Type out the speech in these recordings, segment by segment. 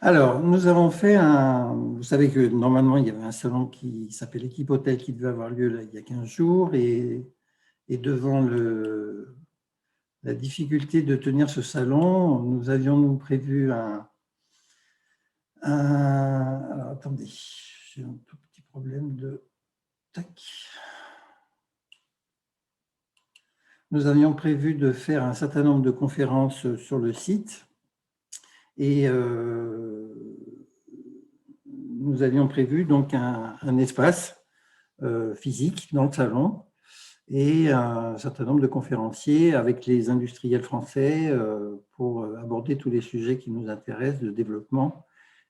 Alors, nous avons fait un… Vous savez que normalement, il y avait un salon qui s'appelle Équipe Hôtel qui devait avoir lieu là, il y a 15 jours. Et devant la difficulté de tenir ce salon, nous avions nous prévu alors, attendez, j'ai un tout petit problème de… Tac. Nous avions prévu de faire un certain nombre de conférences sur le site et nous avions prévu donc un espace physique dans le salon et un certain nombre de conférenciers avec les industriels français pour aborder tous les sujets qui nous intéressent de développement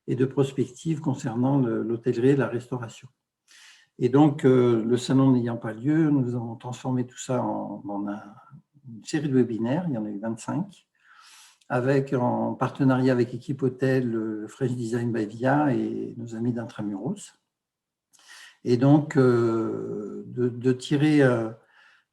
et de prospective concernant l'hôtellerie et la restauration. Et donc, le salon n'ayant pas lieu, nous avons transformé tout ça en une série de webinaires, il y en a eu 25, en partenariat avec Équipe Hôtel, le Fresh Design by VIA et nos amis d'Intramuros. Et donc, de tirer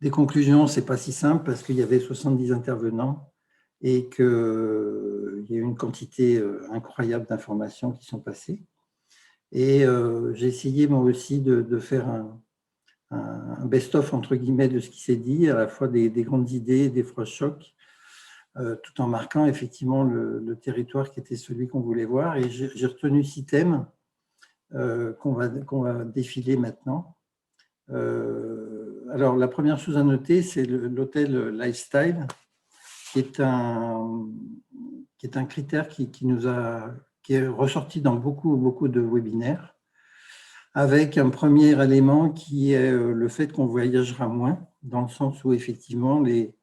des conclusions, ce n'est pas si simple parce qu'il y avait 70 intervenants et qu'il y a eu une quantité incroyable d'informations qui sont passées. Et j'ai essayé moi aussi de faire un best-of entre guillemets de ce qui s'est dit, à la fois des grandes idées, des phrases chocs, tout en marquant effectivement le territoire qui était celui qu'on voulait voir. Et j'ai retenu 6 thèmes qu'on va défiler maintenant. Alors, la première chose à noter, c'est l'hôtel lifestyle, qui est un critère qui est ressorti dans beaucoup de webinaires, avec un premier élément qui est le fait qu'on voyagera moins, dans le sens où effectivement les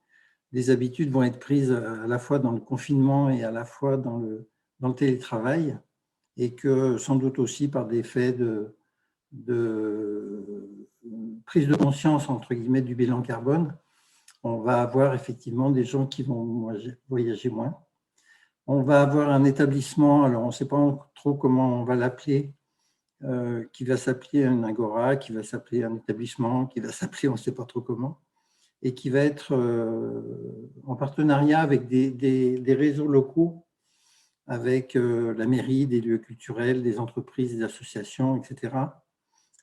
habitudes vont être prises à la fois dans le confinement et à la fois dans le télétravail, et que sans doute aussi par des faits de prise de conscience entre guillemets du bilan carbone, on va avoir effectivement des gens qui vont voyager moins. On va avoir un établissement, alors on ne sait pas trop comment on va l'appeler, qui va s'appeler un agora, qui va s'appeler un établissement, qui va s'appeler on ne sait pas trop comment, et qui va être en partenariat avec des réseaux locaux, avec la mairie, des lieux culturels, des entreprises, des associations, etc.,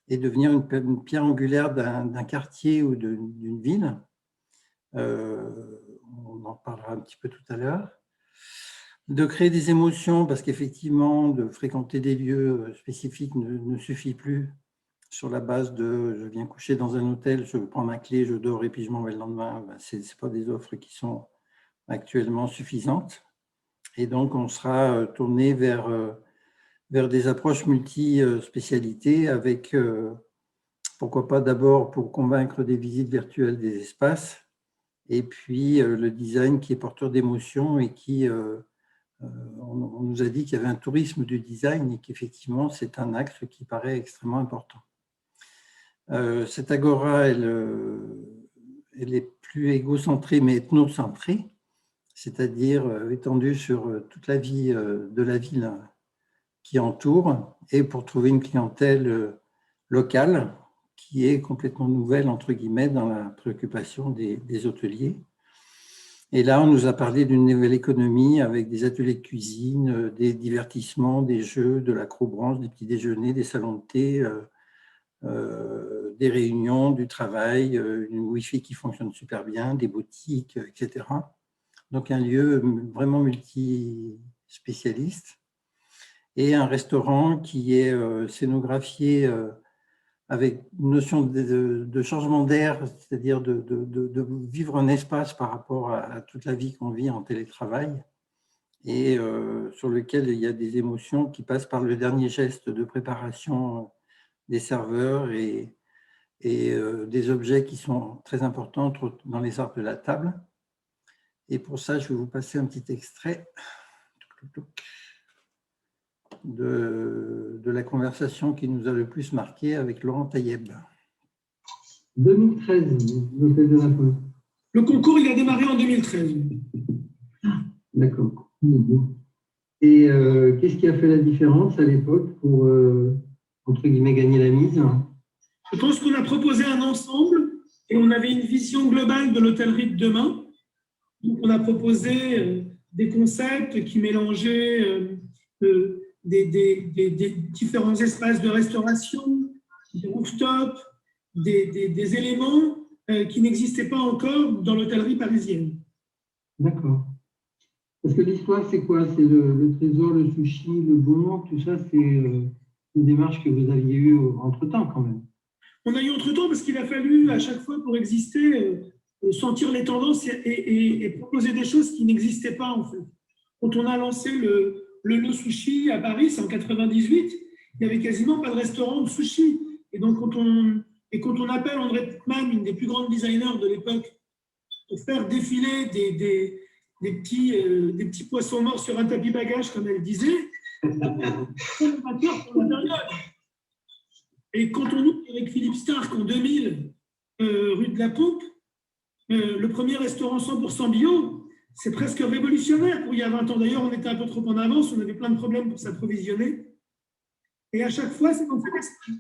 et devenir une pierre angulaire d'un quartier ou d'une ville. On en parlera un petit peu tout à l'heure. De créer des émotions, parce qu'effectivement, de fréquenter des lieux spécifiques ne suffit plus sur la base de « je viens coucher dans un hôtel, je prends ma clé, je dors et puis je m'en vais le lendemain ». Ce n'est pas des offres qui sont actuellement suffisantes. Et donc, on sera tourné vers des approches multi-spécialités avec, pourquoi pas d'abord pour convaincre des visites virtuelles des espaces, et puis le design qui est porteur d'émotions et qui, on nous a dit qu'il y avait un tourisme du design et qu'effectivement, c'est un axe qui paraît extrêmement important. Cette agora, elle est plus égocentrée mais ethnocentrée, c'est-à-dire étendue sur toute la vie de la ville qui entoure, et pour trouver une clientèle locale qui est complètement nouvelle, entre guillemets, dans la préoccupation des hôteliers. Et là, on nous a parlé d'une nouvelle économie avec des ateliers de cuisine, des divertissements, des jeux, de l'acrobranche, des petits déjeuners, des salons de thé, des réunions, du travail, une Wi-Fi qui fonctionne super bien, des boutiques, etc. Donc, un lieu vraiment multi-spécialiste. Et un restaurant qui est scénographié avec une notion de changement d'air, c'est-à-dire de vivre un espace par rapport à toute la vie qu'on vit en télétravail, et sur lequel il y a des émotions qui passent par le dernier geste de préparation des serveurs et des objets qui sont très importants dans les arts de la table. Et pour ça, je vais vous passer un petit extrait de la conversation qui nous a le plus marqué avec Laurent Taïeb. 2013, l'hôtel de la Poste. Le concours, il a démarré en 2013. D'accord. Et qu'est-ce qui a fait la différence à l'époque pour, entre guillemets, gagner la mise? Je pense qu'on a proposé un ensemble et on avait une vision globale de l'hôtellerie de demain. Donc, on a proposé des concepts qui mélangeaient des différents espaces de restauration, des rooftops, des éléments qui n'existaient pas encore dans l'hôtellerie parisienne. D'accord. Parce que l'histoire, c'est quoi? C'est le trésor, le sushi, le bon, tout ça, c'est une démarche que vous aviez eue entre-temps quand même. On a eu entre-temps parce qu'il a fallu à chaque fois pour exister sentir les tendances et proposer des choses qui n'existaient pas en fait. Quand on a lancé le sushi à Paris, c'est en 98, il n'y avait quasiment pas de restaurant de sushi. Et donc quand on appelle André Putman, une des plus grandes designers de l'époque, pour faire défiler des petits poissons morts sur un tapis bagage, comme elle disait, c'est novateur pour la période. Et quand on ouvre avec Philippe Stark en 2000, rue de la Pompe, le premier restaurant 100% bio, c'est presque révolutionnaire pour il y a 20 ans. D'ailleurs, on était un peu trop en avance, on avait plein de problèmes pour s'approvisionner. Et à chaque fois, c'est dans cet esprit.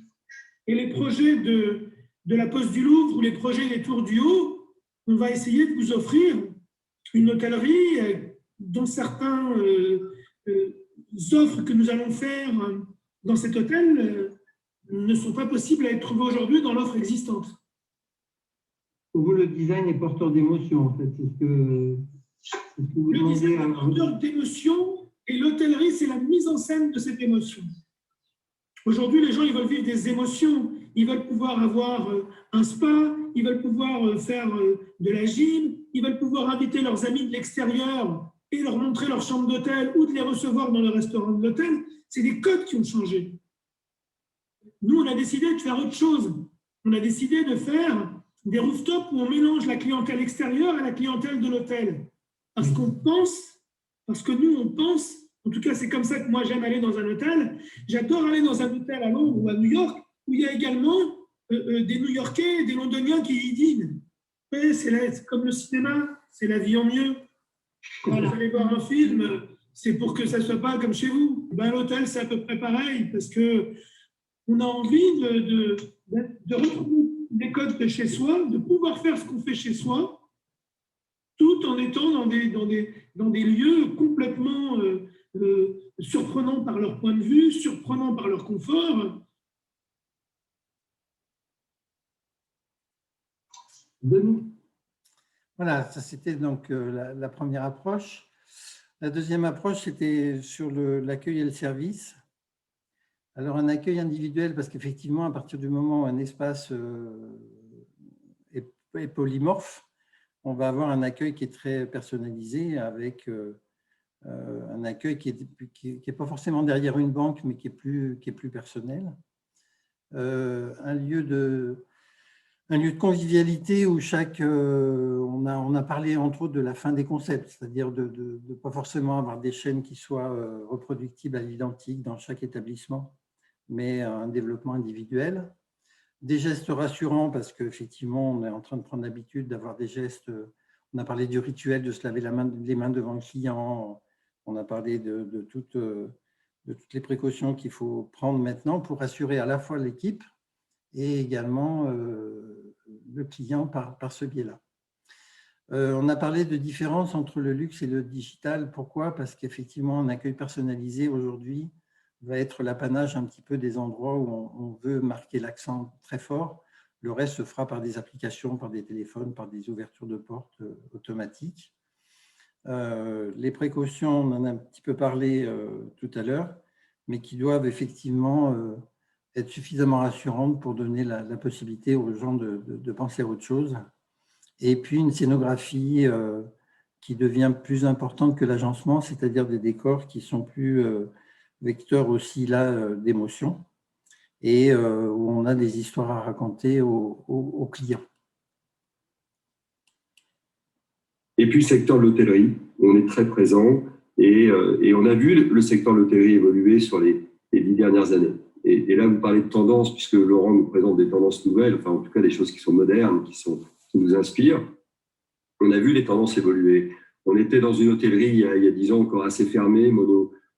Et les projets de la Poste du Louvre ou les projets des Tours du Haut, on va essayer de vous offrir une hôtellerie dont certains offres que nous allons faire dans cet hôtel ne sont pas possibles à être trouvées aujourd'hui dans l'offre existante. Pour vous, le design est porteur d'émotion, en fait. C'est ce que vous le demandez design est porteur d'émotion et l'hôtellerie, c'est la mise en scène de cette émotion. Aujourd'hui, les gens, ils veulent vivre des émotions. Ils veulent pouvoir avoir un spa, ils veulent pouvoir faire de la gym, ils veulent pouvoir inviter leurs amis de l'extérieur et leur montrer leur chambre d'hôtel ou de les recevoir dans le restaurant de l'hôtel. C'est des codes qui ont changé. Nous, on a décidé de faire autre chose. On a décidé de faire des rooftops où on mélange la clientèle extérieure à la clientèle de l'hôtel. Parce qu'on pense, parce que nous, on pense, en tout cas, c'est comme ça que moi, j'aime aller dans un hôtel. J'adore aller dans un hôtel à Londres ou à New York où il y a également des New-Yorkais et des Londoniens qui y dînent. C'est comme le cinéma, c'est la vie en mieux. Quand vous allez voir un film, c'est pour que ça ne soit pas comme chez vous. Ben, l'hôtel, c'est à peu près pareil, parce qu'on a envie de retrouver des codes de chez soi, de pouvoir faire ce qu'on fait chez soi, tout en étant dans des lieux complètement surprenants par leur point de vue, surprenants par leur confort. Voilà, ça c'était donc la première approche. La deuxième approche, c'était sur l'accueil et le service. Alors, un accueil individuel, parce qu'effectivement, à partir du moment où un espace est polymorphe, on va avoir un accueil qui est très personnalisé, avec un accueil qui est pas forcément derrière une banque, mais qui est plus personnel. Un lieu de convivialité où on a parlé entre autres de la fin des concepts, c'est-à-dire de ne pas forcément avoir des chaînes qui soient reproductibles à l'identique dans chaque établissement, mais un développement individuel. Des gestes rassurants parce qu'effectivement, on est en train de prendre l'habitude d'avoir des gestes. On a parlé du rituel de se laver les mains devant le client. On a parlé de toutes les précautions qu'il faut prendre maintenant pour assurer à la fois l'équipe et également le client par ce biais-là. On a parlé de différence entre le luxe et le digital. Pourquoi? Parce qu'effectivement, un accueil personnalisé aujourd'hui va être l'apanage un petit peu des endroits où on veut marquer l'accent très fort. Le reste se fera par des applications, par des téléphones, par des ouvertures de portes automatiques. Les précautions, on en a un petit peu parlé tout à l'heure, mais qui doivent effectivement être suffisamment rassurantes pour donner la possibilité aux gens de penser à autre chose. Et puis une scénographie qui devient plus importante que l'agencement, c'est-à-dire des décors qui sont plus vecteurs aussi là d'émotions et où on a des histoires à raconter aux clients. Et puis le secteur de l'hôtellerie, on est très présent et on a vu le secteur de l'hôtellerie évoluer sur les 10 dernières années. Et là, vous parlez de tendances, puisque Laurent nous présente des tendances nouvelles, enfin en tout cas des choses qui sont modernes, qui nous inspirent. On a vu les tendances évoluer. On était dans une hôtellerie il y a 10 ans encore assez fermée,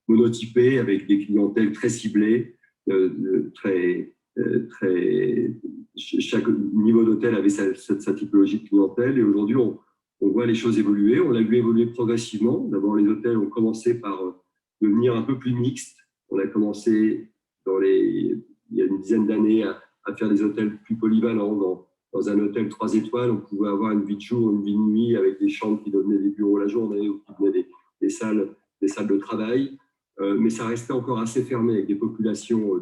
monotypée, avec des clientèles très ciblées, chaque niveau d'hôtel avait sa typologie de clientèle. Et aujourd'hui, on voit les choses évoluer. On l'a vu évoluer progressivement. D'abord, les hôtels ont commencé par devenir un peu plus mixte. On a commencé il y a une dizaine d'années à faire des hôtels plus polyvalents. Dans un hôtel 3 étoiles, on pouvait avoir une vie de jour, une vie de nuit avec des chambres qui devenaient des bureaux la journée ou qui devenaient des salles de travail. Mais ça restait encore assez fermé avec des populations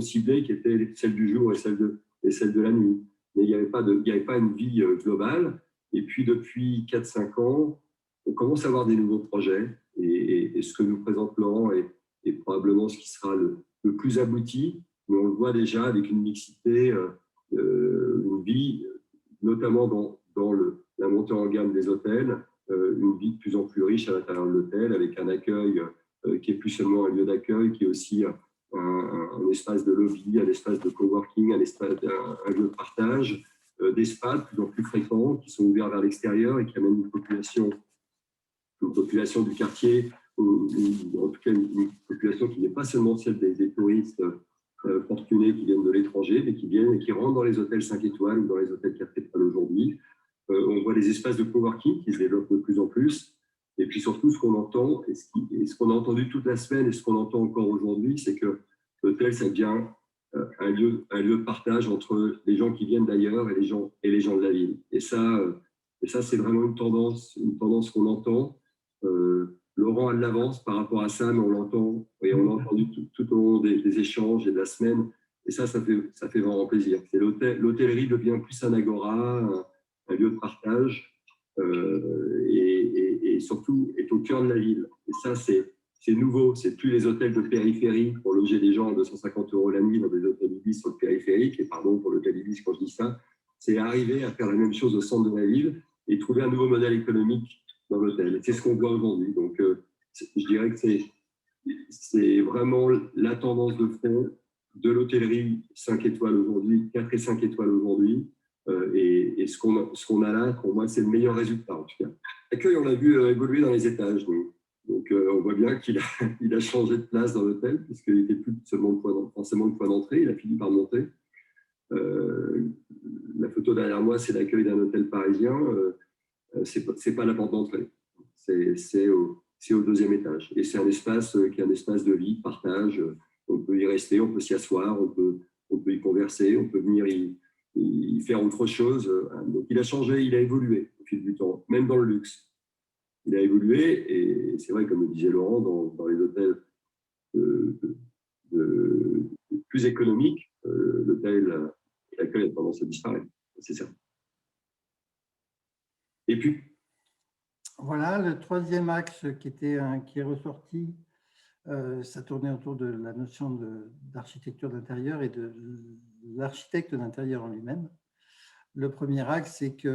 ciblées qui étaient celles du jour et celles de la nuit. Mais il n'y avait pas une vie globale. Et puis, depuis 4-5 ans, on commence à avoir des nouveaux projets. Et ce que nous présente Laurent est probablement ce qui sera le plus abouti. Mais on le voit déjà avec une mixité, une vie, notamment dans la montée en gamme des hôtels, une vie de plus en plus riche à l'intérieur de l'hôtel, avec un accueil qui est plus seulement un lieu d'accueil, qui est aussi un espace de lobby, un espace de coworking, un lieu de partage, des spas de plus en plus fréquents, qui sont ouverts vers l'extérieur et qui amènent une population du quartier, ou en tout cas une population qui n'est pas seulement celle des touristes fortunés qui viennent de l'étranger, mais qui viennent et qui rentrent dans les hôtels 5 étoiles ou dans les hôtels 4 étoiles aujourd'hui. On voit des espaces de coworking qui se développent de plus en plus. Et puis surtout, ce qu'on entend, et ce qu'on a entendu toute la semaine et ce qu'on entend encore aujourd'hui, c'est que l'hôtel, ça devient un lieu de partage entre les gens qui viennent d'ailleurs et les gens de la ville. Et ça c'est vraiment une tendance qu'on entend. Laurent a de l'avance par rapport à ça, mais on l'entend et on l'a entendu tout au long des échanges et de la semaine. Et ça fait vraiment plaisir. L'hôtellerie devient plus un agora, un lieu de partage et surtout est au cœur de la ville. Et ça, c'est nouveau. C'est plus les hôtels de périphérie pour loger des gens à 250 € la nuit dans des hôtels Ibis sur le périphérique. Et pardon pour l'hôtel Ibis quand je dis ça. C'est arriver à faire la même chose au centre de la ville et trouver un nouveau modèle économique dans l'hôtel. Et c'est ce qu'on voit aujourd'hui. Donc, je dirais que c'est vraiment la tendance de fond de l'hôtellerie 5 étoiles aujourd'hui, 4 et 5 étoiles aujourd'hui. Et ce qu'on a là, pour moi, c'est le meilleur résultat, en tout cas. L'accueil, on l'a vu évoluer dans les étages. Donc on voit bien qu'il a changé de place dans l'hôtel, puisqu'il n'était plus seulement forcément le point d'entrée, il a fini par monter. La photo derrière moi, c'est l'accueil d'un hôtel parisien. C'est pas la porte d'entrée, c'est au deuxième étage. Et c'est un espace qui est un espace de vie, de partage. On peut y rester, on peut s'y asseoir, on peut y converser, on peut venir y faire autre chose. Donc il a changé, il a évolué au fil du temps, même dans le luxe. Il a évolué et c'est vrai, comme le disait Laurent, dans les hôtels plus économiques, l'accueil a tendance à disparaître, c'est certain. Et puis, voilà, le troisième axe qui est ressorti, ça tournait autour de la notion d'architecture d'intérieur et de l'architecte d'intérieur en lui-même. Le premier axe, c'est qu'il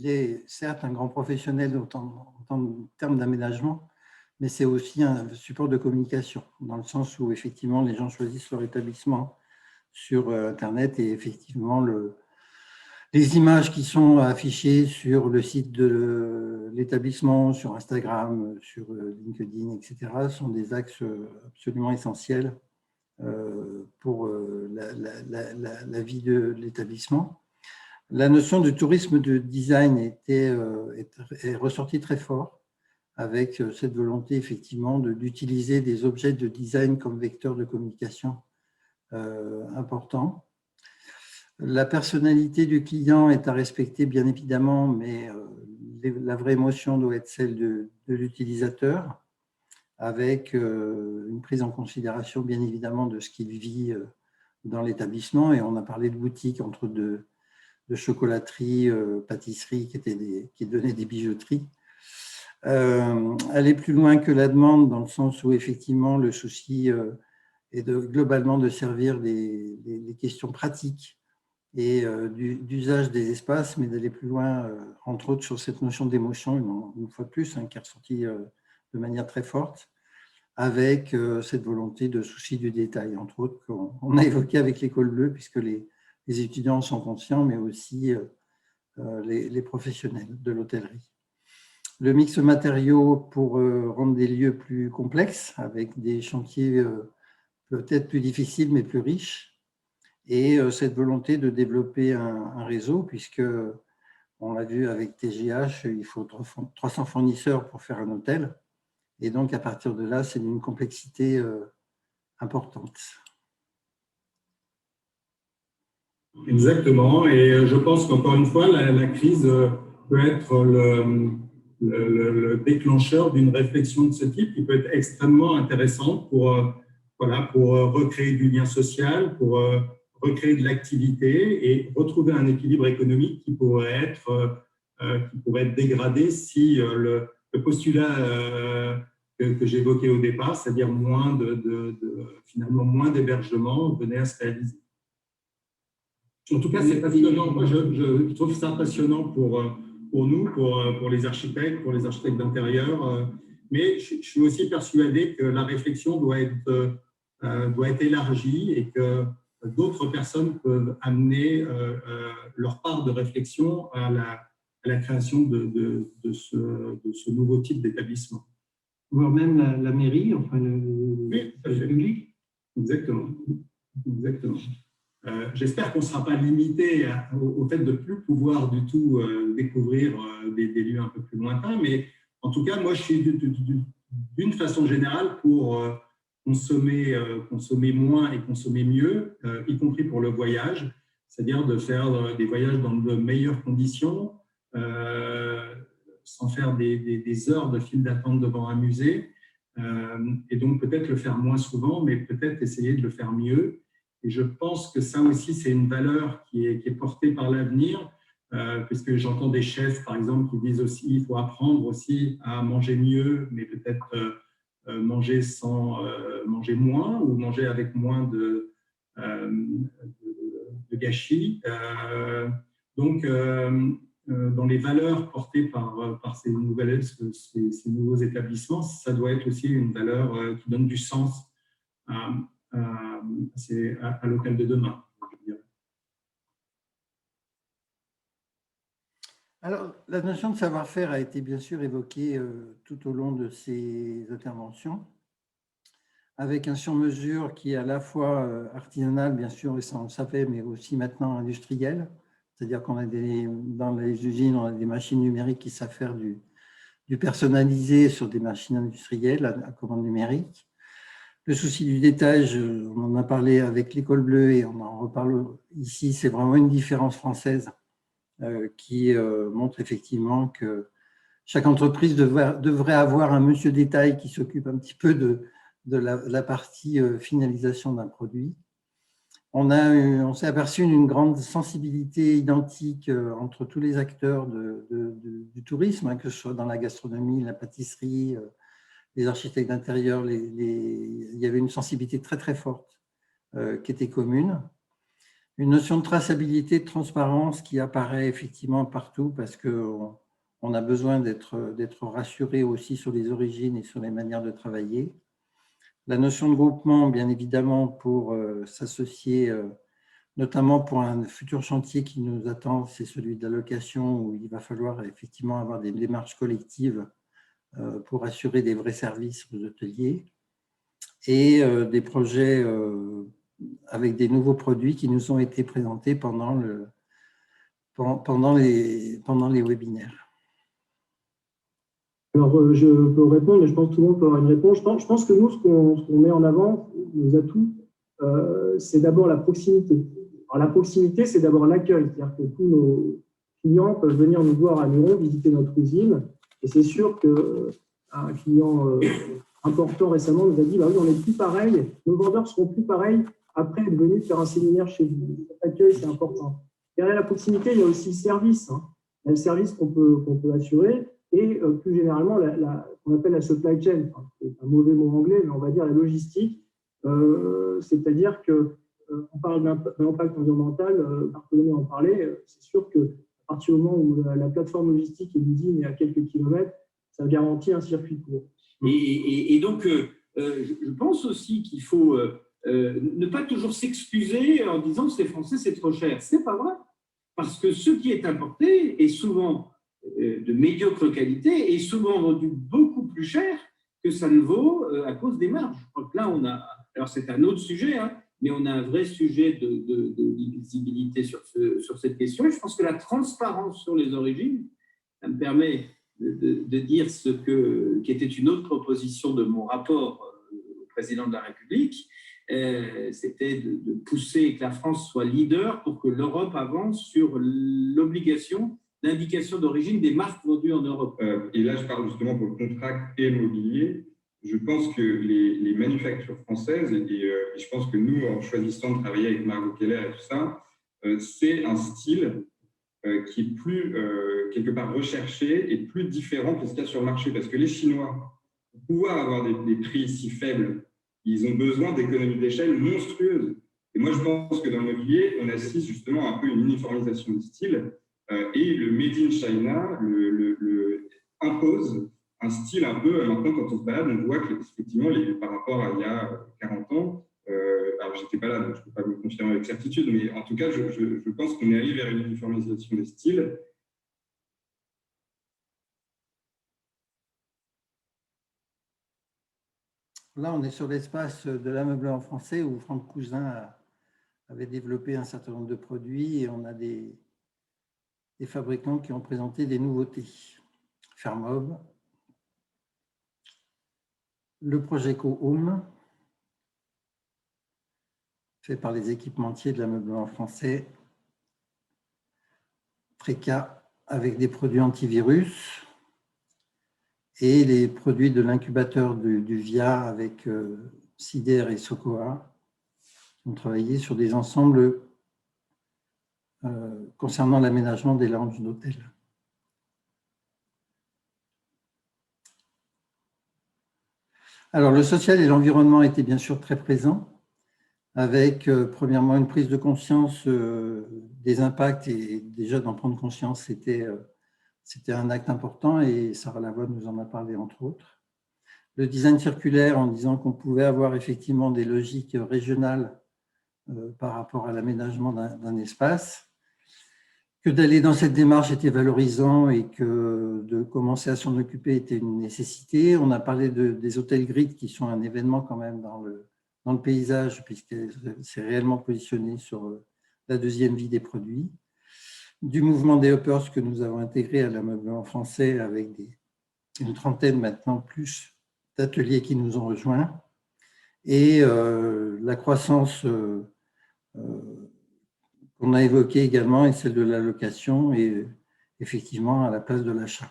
est certes un grand professionnel en termes d'aménagement, mais c'est aussi un support de communication, dans le sens où effectivement les gens choisissent leur établissement sur Internet et effectivement les images qui sont affichées sur le site de l'établissement, sur Instagram, sur LinkedIn, etc., sont des axes absolument essentiels pour la vie de l'établissement. La notion de tourisme de design est ressortie très fort avec cette volonté effectivement d'utiliser des objets de design comme vecteur de communication important. La personnalité du client est à respecter, bien évidemment, mais la vraie émotion doit être celle de l'utilisateur, avec une prise en considération, bien évidemment, de ce qu'il vit dans l'établissement. Et on a parlé de boutiques entre de chocolaterie, pâtisserie, qui donnaient des bijouteries. Aller plus loin que la demande, dans le sens où, effectivement, le souci est globalement de servir les questions pratiques et d'usage des espaces, mais d'aller plus loin, entre autres, sur cette notion d'émotion, une fois de plus, qui est ressortie de manière très forte, avec cette volonté de souci du détail, entre autres, qu'on a évoqué avec l'école bleue, puisque les étudiants sont conscients, mais aussi les professionnels de l'hôtellerie. Le mix matériaux pour rendre des lieux plus complexes, avec des chantiers peut-être plus difficiles, mais plus riches, et cette volonté de développer un réseau, puisque on l'a vu avec TGH, il faut 300 fournisseurs pour faire un hôtel, Et donc, à partir de là, c'est d'une complexité importante. Exactement. Et je pense qu'encore une fois, la crise peut être le déclencheur d'une réflexion de ce type qui peut être extrêmement intéressante pour recréer du lien social, pour recréer de l'activité et retrouver un équilibre économique qui pourrait être dégradé si le postulat que j'évoquais au départ, c'est-à-dire finalement moins d'hébergement, venait à se réaliser. En tout cas, c'est passionnant. Moi, je trouve ça passionnant pour nous, pour les architectes d'intérieur. Mais je suis aussi persuadé que la réflexion doit être élargie et que d'autres personnes peuvent amener leur part de réflexion à la création de ce nouveau type d'établissement. Voire même la mairie, enfin le public. Exactement. J'espère qu'on ne sera pas limité au fait de ne plus pouvoir du tout découvrir des lieux un peu plus lointains, mais en tout cas, moi, je suis d'une façon générale pour consommer moins et consommer mieux, y compris pour le voyage, c'est-à-dire de faire des voyages dans de meilleures conditions, sans faire des heures de file d'attente devant un musée, et donc peut-être le faire moins souvent, mais peut-être essayer de le faire mieux. Et je pense que ça aussi, c'est une valeur qui est portée par l'avenir, puisque j'entends des chefs, par exemple, qui disent aussi qu'il faut apprendre aussi à manger mieux, mais peut-être manger moins ou manger avec moins de gâchis. Donc, dans les valeurs portées par ces nouveaux établissements, ça doit être aussi une valeur qui donne du sens à l'hôtel de demain. Alors, la notion de savoir-faire a été bien sûr évoquée tout au long de ces interventions, avec un sur-mesure qui est à la fois artisanal, bien sûr, et ça on le savait, mais aussi maintenant industriel. C'est-à-dire qu'on a dans les usines, on a des machines numériques qui savent faire du personnalisé sur des machines industrielles à commande numérique. Le souci du détail, on en a parlé avec l'École Bleue et on en reparle ici, c'est vraiment une différence française qui montre effectivement que chaque entreprise devrait avoir un monsieur détail qui s'occupe un petit peu de la partie finalisation d'un produit. On s'est aperçu d'une grande sensibilité identique entre tous les acteurs du tourisme, que ce soit dans la gastronomie, la pâtisserie, les architectes d'intérieur. Il y avait une sensibilité très très forte qui était commune. Une notion de traçabilité, de transparence qui apparaît effectivement partout parce qu'on a besoin d'être rassuré aussi sur les origines et sur les manières de travailler. La notion de groupement, bien évidemment, pour s'associer, notamment pour un futur chantier qui nous attend, c'est celui de la location, où il va falloir effectivement avoir des démarches collectives pour assurer des vrais services aux hôteliers et des projets avec des nouveaux produits qui nous ont été présentés pendant les webinaires. Alors, je peux répondre, mais je pense que tout le monde peut avoir une réponse. Je pense que nous, ce qu'on met en avant, nos atouts, c'est d'abord la proximité. Alors, la proximité, c'est d'abord l'accueil, c'est-à-dire que tous nos clients peuvent venir nous voir à Nyon, visiter notre usine, et c'est sûr qu'un client important récemment nous a dit bah oui, on n'est plus pareil, nos vendeurs seront plus pareils après être venus faire un séminaire chez vous. L'accueil, c'est important. Derrière la proximité, il y a aussi le service. Il y a le service qu'on peut assurer. Et plus généralement, qu'on appelle la supply chain, c'est un mauvais mot anglais, mais on va dire la logistique, c'est-à-dire qu'on parle d'impact environnemental, Bartholomé en parlait, c'est sûr qu'à partir du moment où la plateforme logistique et l'usine est à quelques kilomètres, ça garantit un circuit court. Et donc, je pense aussi qu'il faut ne pas toujours s'excuser en disant que c'est français, c'est trop cher. Ce n'est pas vrai, parce que ce qui est importé est souvent de médiocre qualité et souvent vendu beaucoup plus cher que ça ne vaut à cause des marges. Je crois que là, alors c'est un autre sujet, mais on a un vrai sujet de visibilité sur cette question. Et je pense que la transparence sur les origines, ça me permet de dire qui était une autre proposition de mon rapport au président de la République, c'était de pousser que la France soit leader pour que l'Europe avance sur l'obligation d'indication d'origine des marques vendues en Europe. Et là, je parle justement pour le contract et le mobilier. Je pense que les manufactures françaises, et je pense que nous, en choisissant de travailler avec Margot Keller et tout ça, c'est un style qui est plus, quelque part, recherché et plus différent que ce qu'il y a sur le marché. Parce que les Chinois, pour pouvoir avoir des prix si faibles, ils ont besoin d'économies d'échelle monstrueuses. Et moi, je pense que dans le mobilier, on assiste justement à un peu une uniformisation de style. Et le Made in China impose un style un peu, maintenant quand on se balade, on voit qu'effectivement, par rapport à il y a 40 ans, alors j'étais pas là, donc je ne peux pas vous le confirmer avec certitude, mais en tout cas, je pense qu'on est allé vers une uniformisation des styles. Là, on est sur l'espace de l'ameublement français où Franck Cousin avait développé un certain nombre de produits et on a des fabricants qui ont présenté des nouveautés. Fermob, le Progeco Home, fait par les équipementiers de l'ameublement français, Treca avec des produits antivirus et les produits de l'incubateur du VIA avec Cider et Socoa qui ont travaillé sur des ensembles concernant l'aménagement des lounges d'hôtel. Alors, le social et l'environnement étaient bien sûr très présents, avec premièrement une prise de conscience des impacts, et déjà d'en prendre conscience, c'était un acte important, et Sarah Lavoie nous en a parlé entre autres. Le design circulaire, en disant qu'on pouvait avoir effectivement des logiques régionales par rapport à l'aménagement d'un espace, que d'aller dans cette démarche était valorisant et que de commencer à s'en occuper était une nécessité. On a parlé des hôtels grid qui sont un événement quand même dans le paysage puisque c'est réellement positionné sur la deuxième vie des produits. Du mouvement des hoppers que nous avons intégré à l'ameublement français avec une trentaine maintenant plus d'ateliers qui nous ont rejoints et la croissance qu'on a évoquée également est celle de la location et effectivement à la place de l'achat.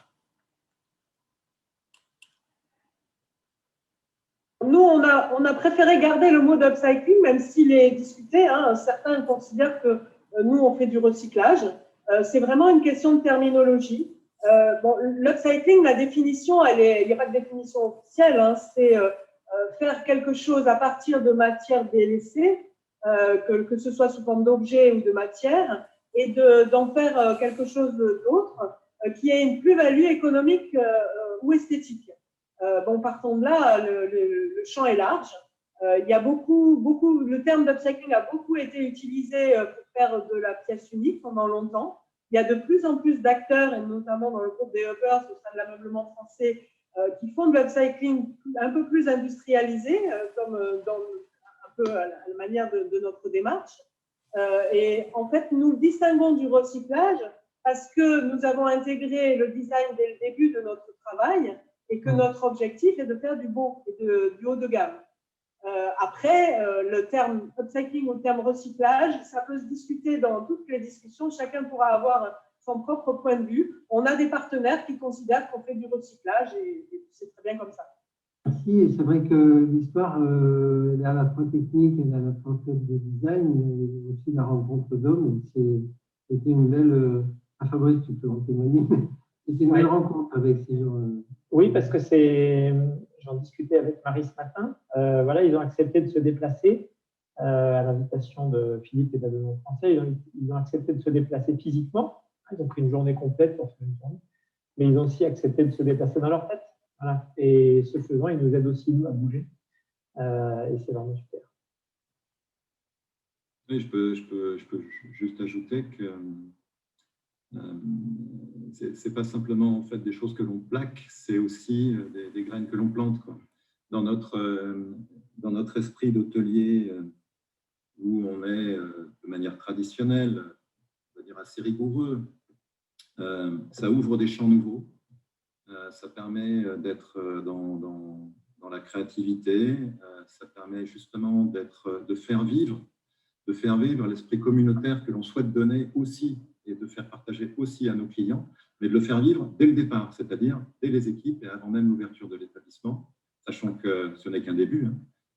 Nous, on a préféré garder le mot d'upcycling, même s'il est discuté. Hein. Certains considèrent que nous, on fait du recyclage. C'est vraiment une question de terminologie. Bon, l'upcycling, la définition, il n'y a pas de définition officielle. Hein. C'est faire quelque chose à partir de matières délaissées, que ce soit sous forme d'objet ou de matière, et d'en faire quelque chose d'autre qui ait une plus-value économique ou esthétique. Bon, partons de là, le champ est large. Il y a le terme d'upcycling a beaucoup été utilisé pour faire de la pièce unique pendant longtemps. Il y a de plus en plus d'acteurs, et notamment dans le groupe des Uppers au sein de l'ameublement français, qui font de l'upcycling un peu plus industrialisé, comme dans un peu à la manière de notre démarche. Et en fait, nous le distinguons du recyclage parce que nous avons intégré le design dès le début de notre travail et que notre objectif est de faire du beau et du haut de gamme. Après, le terme upcycling ou le terme recyclage, ça peut se discuter dans toutes les discussions. Chacun pourra avoir son propre point de vue. On a des partenaires qui considèrent qu'on fait du recyclage et c'est très bien comme ça. Merci. C'est vrai que l'histoire, elle est à la fois technique, elle est à la fois faite de design, mais aussi la rencontre d'hommes. C'était une belle. Fabrice, tu peux en témoigner. C'était une belle rencontre avec ces gens. Oui, parce que j'en discutais avec Marie ce matin. Voilà, ils ont accepté de se déplacer à l'invitation de Philippe et d'Ameublement Français. Ils ont accepté de se déplacer physiquement. Ils ont pris une journée complète pour faire une journée. Mais ils ont aussi accepté de se déplacer dans leur tête. Voilà. Et ce faisant, ils nous aident aussi, nous, à bouger. Et c'est vraiment super. Oui, je peux juste ajouter que c'est pas simplement en fait des choses que l'on plaque, c'est aussi des graines que l'on plante, quoi. Dans notre esprit d'hôtelier où on est de manière traditionnelle, on va dire assez rigoureux, ça ouvre des champs nouveaux Ça permet d'être dans la créativité. Ça permet justement de faire vivre l'esprit communautaire que l'on souhaite donner aussi et de faire partager aussi à nos clients, mais de le faire vivre dès le départ, c'est-à-dire dès les équipes et avant même l'ouverture de l'établissement, sachant que ce n'est qu'un début.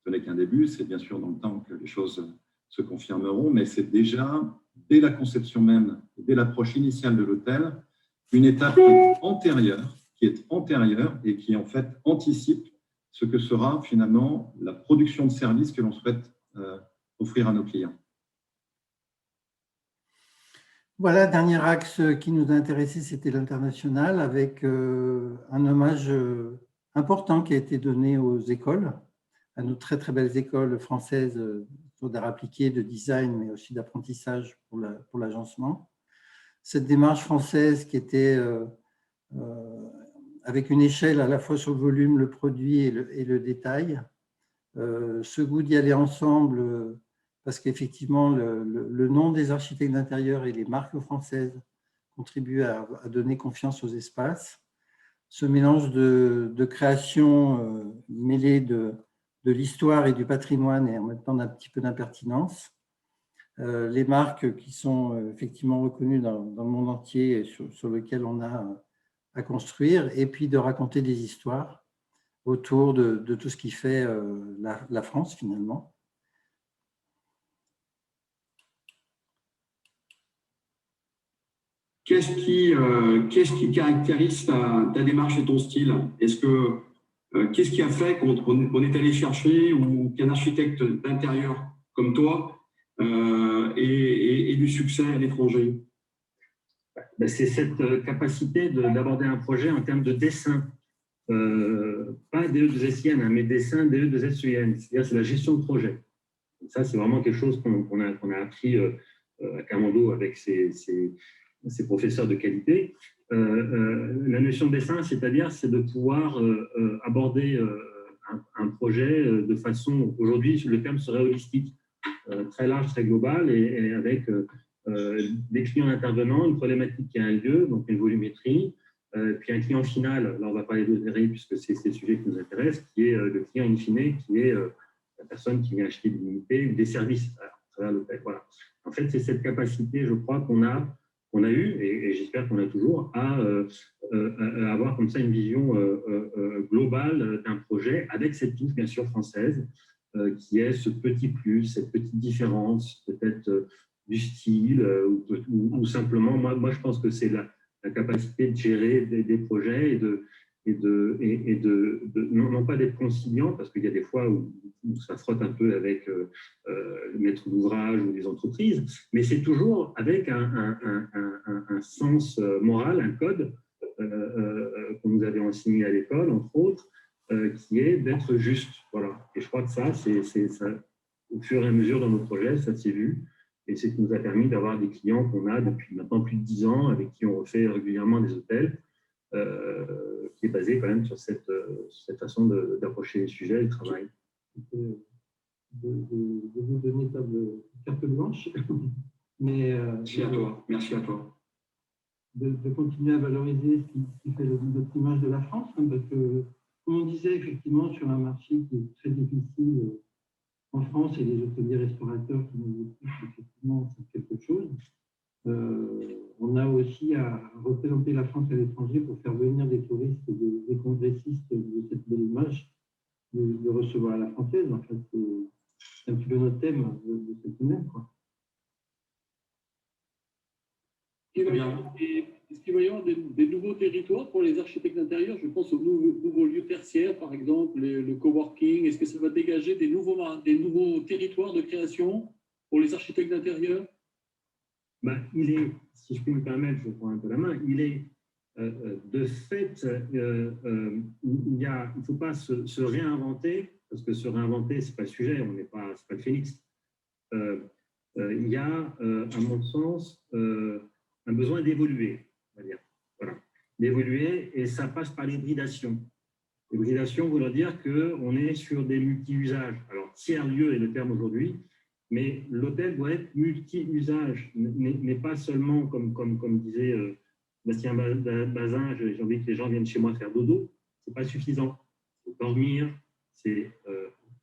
Ce n'est qu'un début, c'est bien sûr dans le temps que les choses se confirmeront, mais c'est déjà, dès la conception même, dès l'approche initiale de l'hôtel, une étape qui est antérieure et qui en fait anticipe ce que sera finalement la production de services que l'on souhaite offrir à nos clients. Voilà, dernier axe qui nous a intéressé, c'était l'international, avec un hommage important qui a été donné aux écoles, à nos très très belles écoles françaises d'art appliqué, de design, mais aussi d'apprentissage pour l'agencement. Cette démarche française qui était avec une échelle à la fois sur le volume, le produit et le détail, ce goût d'y aller ensemble, parce qu'effectivement, le nom des architectes d'intérieur et les marques françaises contribuent à donner confiance aux espaces. Ce mélange de création mêlée de l'histoire et du patrimoine et en même temps d'un petit peu d'impertinence. Les marques qui sont effectivement reconnues dans le monde entier et sur lesquelles on a à construire, et puis de raconter des histoires autour de tout ce qui fait la France finalement. Qu'est-ce qui caractérise ta démarche et ton style? Qu'est-ce qui a fait qu'on est allé chercher ou qu'un architecte d'intérieur comme toi ait du succès à l'étranger? C'est cette capacité d'aborder un projet en termes de dessin. Pas DE2SIN, mais dessin DE2SUN. C'est-à-dire c'est la gestion de projet. Ça, c'est vraiment quelque chose qu'on a appris à Camando avec ses professeurs de qualité. La notion de dessin, c'est-à-dire, c'est de pouvoir aborder un projet de façon, aujourd'hui, le terme serait holistique, très large, très global, et avec des clients intervenants, une problématique qui a un lieu, donc une volumétrie, puis un client final, là on va parler d'hôtellerie puisque c'est le sujet qui nous intéresse, qui est le client in fine, qui est la personne qui vient acheter des unités ou des services à travers l'hôtel. Voilà. En fait, c'est cette capacité, je crois, qu'on a eu, et j'espère qu'on a toujours, à avoir comme ça une vision globale d'un projet avec cette touche bien sûr française, qui est ce petit plus, cette petite différence, peut-être du style, ou simplement, moi je pense que c'est la capacité de gérer des projets et non pas d'être conciliant, parce qu'il y a des fois où ça frotte un peu avec le maître d'ouvrage ou les entreprises, mais c'est toujours avec un sens moral, un code qu'on nous avait enseigné à l'école, entre autres, qui est d'être juste. Voilà. Et je crois que ça, au fur et à mesure dans nos projets, ça s'est vu. Et c'est ce qui nous a permis d'avoir des clients qu'on a depuis maintenant plus de 10 ans, avec qui on refait régulièrement des hôtels, qui est basé quand même sur cette façon d'approcher les sujets et le travail. De vous donner carte blanche, mais merci à toi. De continuer à valoriser ce qui fait notre image de la France, hein, parce que, comme on disait, effectivement, sur un marché qui est très difficile en France, et les hôteliers restaurateurs qui nous écoutent, effectivement, c'est quelque chose. On a aussi à représenter la France à l'étranger pour faire venir des touristes et des congressistes de cette belle image de recevoir à la française. En fait, c'est un petit peu notre thème de cette semaine, quoi. Est-ce qu'il va y avoir des nouveaux territoires pour les architectes d'intérieur? Je pense aux nouveaux lieux tertiaires, par exemple, le coworking. Est-ce que ça va dégager des nouveaux territoires de création pour les architectes d'intérieur? Il est, si je peux me permettre, je prends un peu la main, il est de fait, il ne faut pas se réinventer, parce que se réinventer, ce n'est pas le sujet, c'est pas le phénix. Il y a, à mon sens, un besoin d'évoluer, on va dire. Voilà. D'évoluer, et ça passe par l'hybridation. L'hybridation voudrait dire qu'on est sur des multi-usages. Alors, tiers-lieu est le terme aujourd'hui, mais l'hôtel doit être multi-usage, mais pas seulement, comme disait Bastien Bazin, j'ai envie que les gens viennent chez moi faire dodo. Ce n'est pas suffisant. C'est dormir, c'est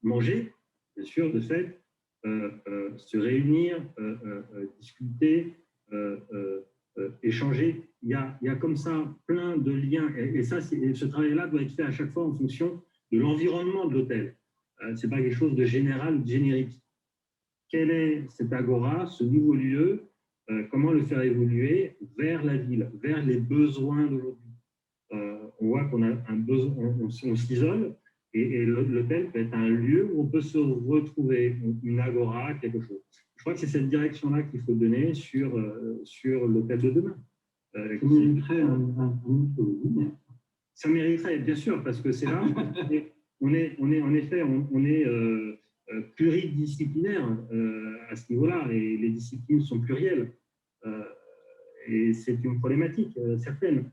manger, bien sûr, de fait, se réunir, discuter, échanger. Il y a comme ça plein de liens. Et ce travail-là doit être fait à chaque fois en fonction de l'environnement de l'hôtel. Ce n'est pas quelque chose de général ou de générique. Quel est cet agora, ce nouveau lieu, comment le faire évoluer vers la ville, vers les besoins d'aujourd'hui. On voit qu'on a un besoin, on s'isole, et l'hôtel peut être un lieu où on peut se retrouver, une agora, quelque chose. Je crois que c'est cette direction-là qu'il faut donner sur l'hôtel de demain. Ça mériterait un autre webinaire. Ça mériterait, bien sûr, parce que c'est là, on est en effet, on est pluridisciplinaire à ce niveau-là, et les disciplines sont plurielles. Et c'est une problématique certaine.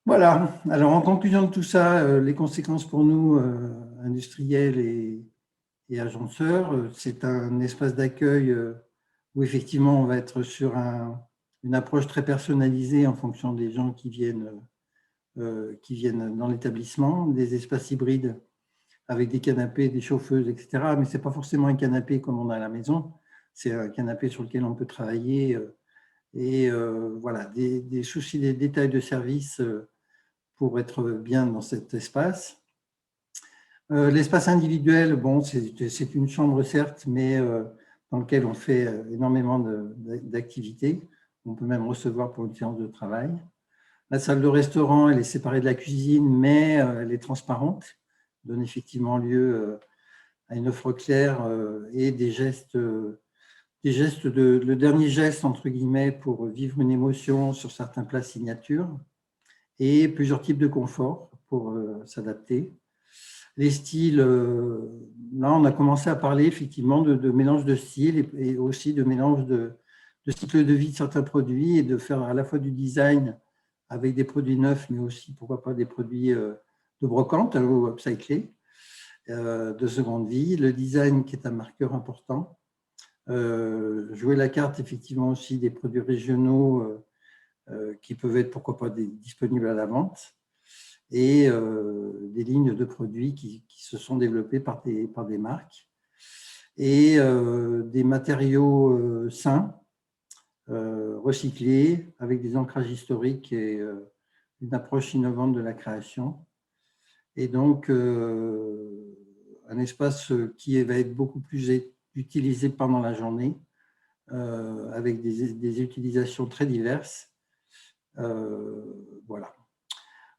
Voilà. Alors, en conclusion de tout ça, les conséquences pour nous, industriels et agenceurs, c'est un espace d'accueil où effectivement on va être sur une approche très personnalisée en fonction des gens qui viennent dans l'établissement, des espaces hybrides avec des canapés, des chauffeuses, etc. Mais ce n'est pas forcément un canapé comme on a à la maison, c'est un canapé sur lequel on peut travailler. Voilà, des soucis, des détails de service pour être bien dans cet espace. L'espace individuel, bon, c'est une chambre certes, mais dans lequel on fait énormément d'activités. On peut même recevoir pour une séance de travail. La salle de restaurant, elle est séparée de la cuisine, mais elle est transparente, donne effectivement lieu à une offre claire et des gestes, le dernier geste, entre guillemets, pour vivre une émotion sur certains plats signatures, et plusieurs types de confort pour s'adapter. Les styles, là, on a commencé à parler effectivement de mélange de styles et aussi de mélange de cycle de vie de certains produits, et de faire à la fois du design avec des produits neufs, mais aussi, pourquoi pas, des produits de brocante ou upcyclés, de seconde vie. Le design qui est un marqueur important. Jouer la carte, effectivement, aussi des produits régionaux qui peuvent être, pourquoi pas, disponibles à la vente, et des lignes de produits qui se sont développées par des marques, et des matériaux sains, recyclés, avec des ancrages historiques et une approche innovante de la création. Et donc, un espace qui va être beaucoup plus utilisé pendant la journée, avec des utilisations très diverses. Voilà.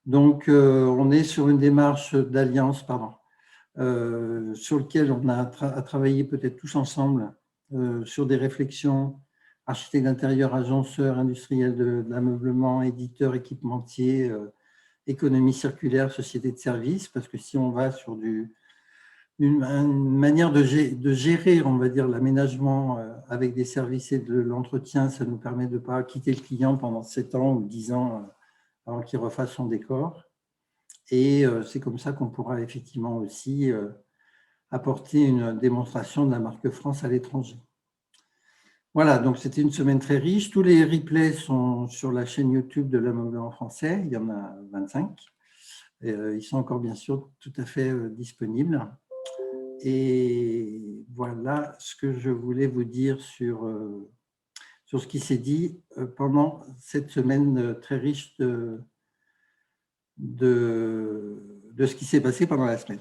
Donc, on est sur une démarche d'alliance, sur lequel on a à travailler peut-être tous ensemble sur des réflexions, architectes d'intérieur, agenceurs, industriels de l'ameublement, éditeurs, équipementiers, économie circulaire, société de services, parce que si on va sur une manière de gérer, on va dire, l'aménagement avec des services et de l'entretien, ça nous permet de ne pas quitter le client pendant 7 ans ou 10 ans avant qu'il refasse son décor. Et c'est comme ça qu'on pourra effectivement aussi apporter une démonstration de la marque France à l'étranger. Voilà, donc c'était une semaine très riche. Tous les replays sont sur la chaîne YouTube de l'ameublement français. Il y en a 25. Ils sont encore bien sûr tout à fait disponibles. Et voilà ce que je voulais vous dire sur ce qui s'est dit pendant cette semaine très riche de ce qui s'est passé pendant la semaine.